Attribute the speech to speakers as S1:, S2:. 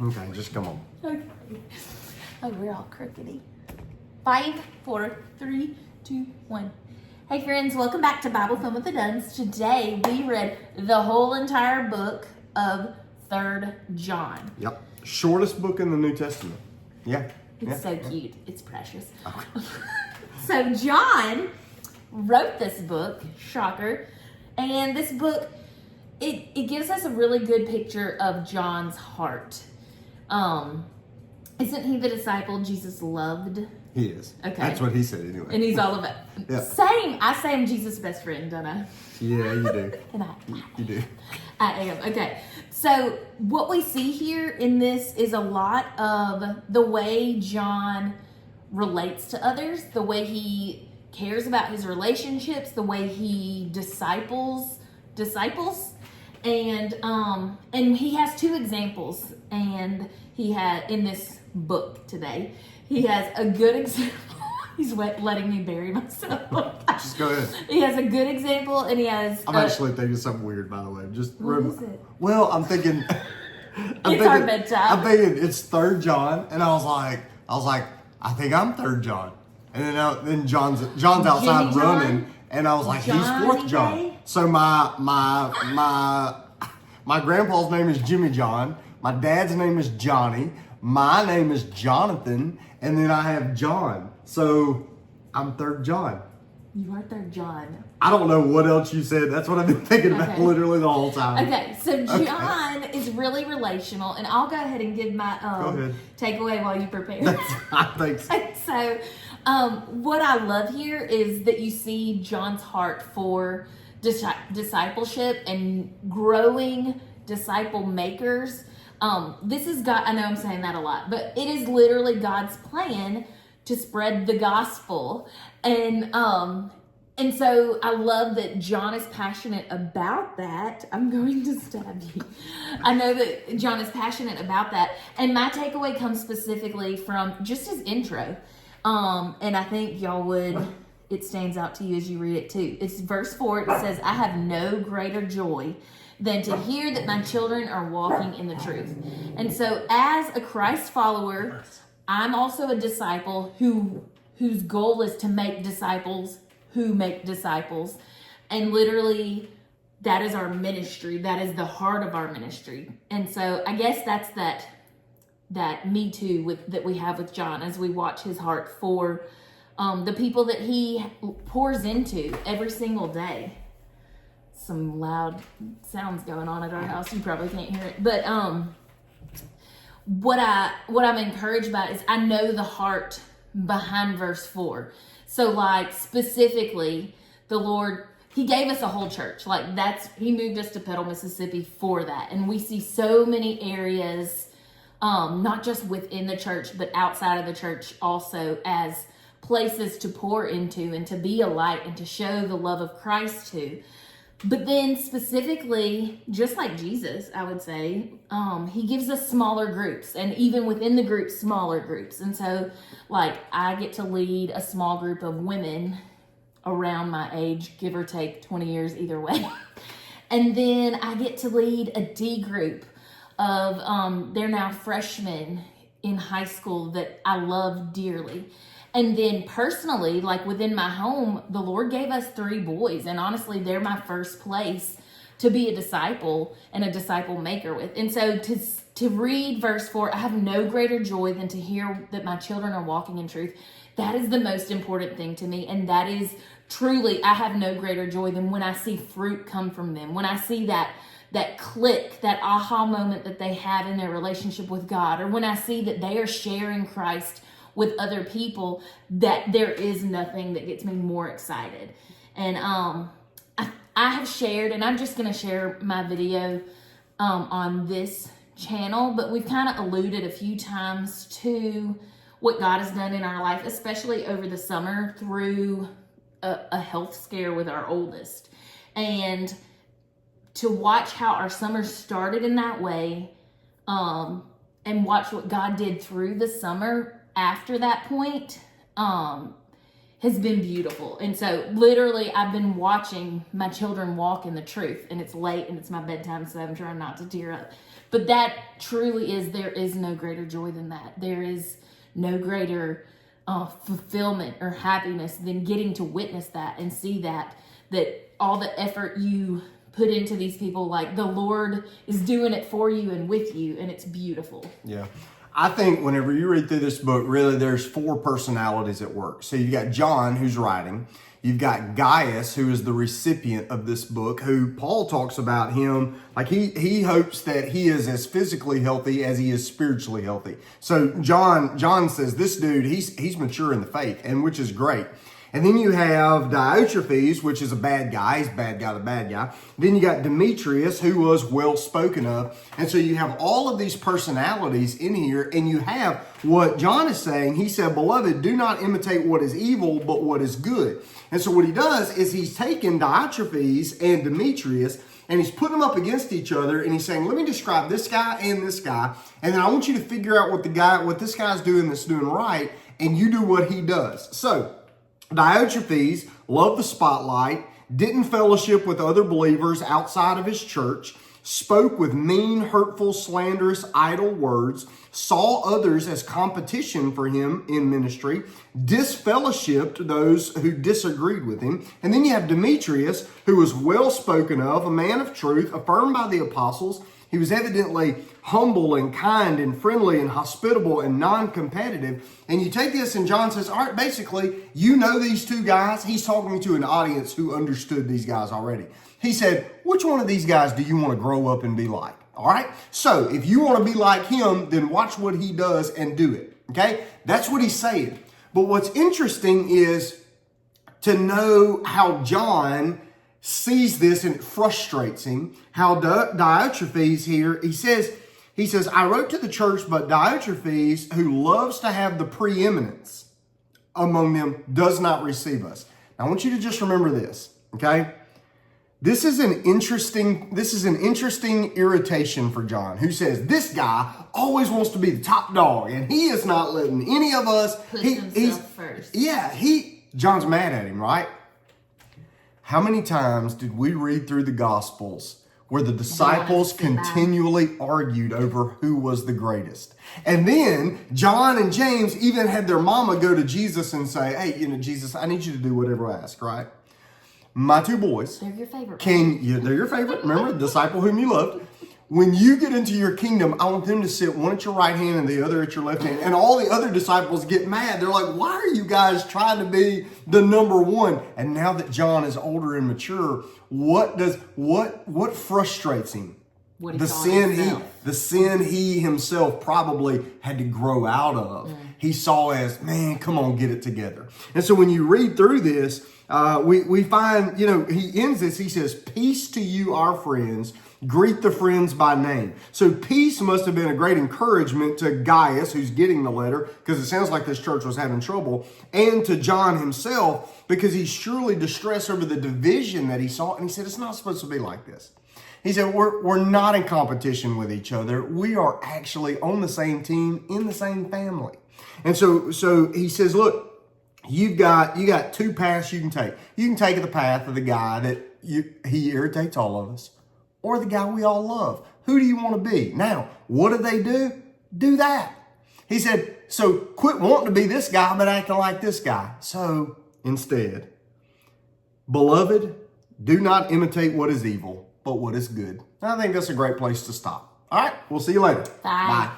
S1: Okay, just come on.
S2: Okay. Oh, we're all crookedy. 5, 4, 3, 2, 1. Hey friends, welcome back to Bible Fun with the Duns. Today we read the whole entire book of 3rd John.
S1: Yep. Shortest book in the New Testament. Yeah.
S2: It's so cute. It's precious. Okay. So John wrote this book, shocker, and this book, it gives us a really good picture of John's heart. Isn't he the disciple Jesus loved?
S1: He is.
S2: Okay.
S1: That's what he said anyway.
S2: And he's all of it.
S1: Yeah.
S2: Same. I say I'm Jesus' best friend, don't I?
S1: Yeah, you do.
S2: And
S1: You do.
S2: I am. Okay. So what we see here in this is a lot of the way John relates to others, the way he cares about his relationships, the way he disciples. And he has 2 examples, and he had in this book today. He has a good example. He's letting me bury myself.
S1: Just go ahead.
S2: He has a good example, and he has.
S1: I'm actually thinking something weird, by the way. Just
S2: What is it?
S1: Well, I'm thinking.
S2: It's our bedtime.
S1: I'm thinking it's 3rd John, and I was like, I think I'm 3rd John, and then John's outside
S2: Jimmy John?
S1: running, and I was like, he's
S2: Johnny
S1: 4th John.
S2: Day?
S1: So my grandpa's name is Jimmy John. My dad's name is Johnny. My name is Jonathan, and then I have John. So I'm 3rd John.
S2: You are 3rd John.
S1: I don't know what else you said. That's what I've been thinking about
S2: Okay.
S1: literally the whole time.
S2: Okay, so John is really relational, and I'll go ahead and give my
S1: ahead.
S2: takeaway while you prepare.
S1: I think so.
S2: So, what I love here is that you see John's heart for discipleship and growing disciple makers. This is God. I know I'm saying that a lot, but it is literally God's plan to spread the gospel, and so I love that John is passionate about that. I'm going to stab you. I know that John is passionate about that, and my takeaway comes specifically from just his intro, and I think y'all would. It stands out to you as you read it too. It's verse 4. It says, "I have no greater joy than to hear that my children are walking in the truth." And so as a Christ follower, I'm also a disciple whose goal is to make disciples who make disciples. And literally that is our ministry. That is the heart of our ministry. And so I guess that's that me too that we have with John as we watch his heart for the people that he pours into every single day. Some loud sounds going on at our house. You probably can't hear it. But what I'm encouraged by is I know the heart behind verse 4. So like specifically, the Lord, he gave us a whole church. Like he moved us to Petal, Mississippi for that. And we see so many areas, not just within the church, but outside of the church also as places to pour into and to be a light and to show the love of Christ to. But then specifically, just like Jesus, I would say, he gives us smaller groups, and even within the groups, smaller groups. And so, like, I get to lead a small group of women around my age, give or take 20 years either way. And then I get to lead a D group of, they're now freshmen in high school that I love dearly. And then personally, like within my home, the Lord gave us 3 boys. And honestly, they're my first place to be a disciple and a disciple maker with. And so to read verse 4, I have no greater joy than to hear that my children are walking in truth. That is the most important thing to me. And that is truly, I have no greater joy than when I see fruit come from them. When I see that click, that aha moment that they have in their relationship with God. Or when I see that they are sharing Christ with other people, that there is nothing that gets me more excited. And I have shared, and I'm just going to share my video on this channel, but we've kind of alluded a few times to what God has done in our life, especially over the summer through a health scare with our oldest. And to watch how our summer started in that way, and watch what God did through the summer after that point, has been beautiful. And so literally I've been watching my children walk in the truth, and it's late and it's my bedtime, so I'm trying not to tear up. But that truly is, there is no greater joy than that. There is no greater fulfillment or happiness than getting to witness that and see that all the effort you put into these people, like the Lord is doing it for you and with you, and it's beautiful.
S1: Yeah. I think whenever you read through this book, really there's four personalities at work. So you got John, who's writing. You've got Gaius, who is the recipient of this book, who Paul talks about him. Like he hopes that he is as physically healthy as he is spiritually healthy. So John says this dude, he's mature in the faith, and which is great. And then you have Diotrephes, which is a bad guy. He's a bad guy, the bad guy. Then you got Demetrius, who was well spoken of. And so you have all of these personalities in here, and you have what John is saying. He said, beloved, do not imitate what is evil, but what is good. And so what he does is he's taken Diotrephes and Demetrius, and he's putting them up against each other, and he's saying, let me describe this guy and this guy, and then I want you to figure out what this guy's doing that's doing right, and you do what he does. So Diotrephes loved the spotlight, didn't fellowship with other believers outside of his church, spoke with mean, hurtful, slanderous, idle words, saw others as competition for him in ministry, disfellowshipped those who disagreed with him. And then you have Demetrius, who was well spoken of, a man of truth, affirmed by the apostles. He was evidently humble and kind and friendly and hospitable and non-competitive. And you take this and John says, all right, basically, you know these two guys. He's talking to an audience who understood these guys already. He said, which one of these guys do you want to grow up and be like? All right. So if you want to be like him, then watch what he does and do it. Okay. That's what he's saying. But what's interesting is to know how John sees this and it frustrates him. How Diotrephes here, he says, I wrote to the church, but Diotrephes, who loves to have the preeminence among them, does not receive us. Now, I want you to just remember this, okay? This is an interesting irritation for John, who says this guy always wants to be the top dog, and he is not letting any of us.
S2: He's first.
S1: Yeah, John's mad at him, right? How many times did we read through the Gospels where the disciples continually argued over who was the greatest? And then John and James even had their mama go to Jesus and say, hey, Jesus, I need you to do whatever I ask, right? My two boys.
S2: They're your favorite.
S1: They're your favorite. Remember, the disciple whom you loved. When you get into your kingdom, I want them to sit one at your right hand and the other at your left hand. And all the other disciples get mad. They're like, why are you guys trying to be the number one? And now that John is older and mature, what frustrates him? The sin he himself probably had to grow out of. He saw as, man, come on, get it together. And so when you read through this, we find, he ends this, he says, peace to you, our friends. Greet the friends by name. So peace must have been a great encouragement to Gaius, who's getting the letter, because it sounds like this church was having trouble, and to John himself, because he's surely distressed over the division that he saw. And he said, it's not supposed to be like this. He said, we're not in competition with each other. We are actually on the same team, in the same family. And so he says, look, you got two paths you can take. You can take the path of the guy that he irritates all of us, or the guy we all love. Who do you want to be? Now, what do? Do that. He said, so quit wanting to be this guy, but acting like this guy. So instead, beloved, do not imitate what is evil, but what is good. I think that's a great place to stop. All right, we'll see you later.
S2: Bye.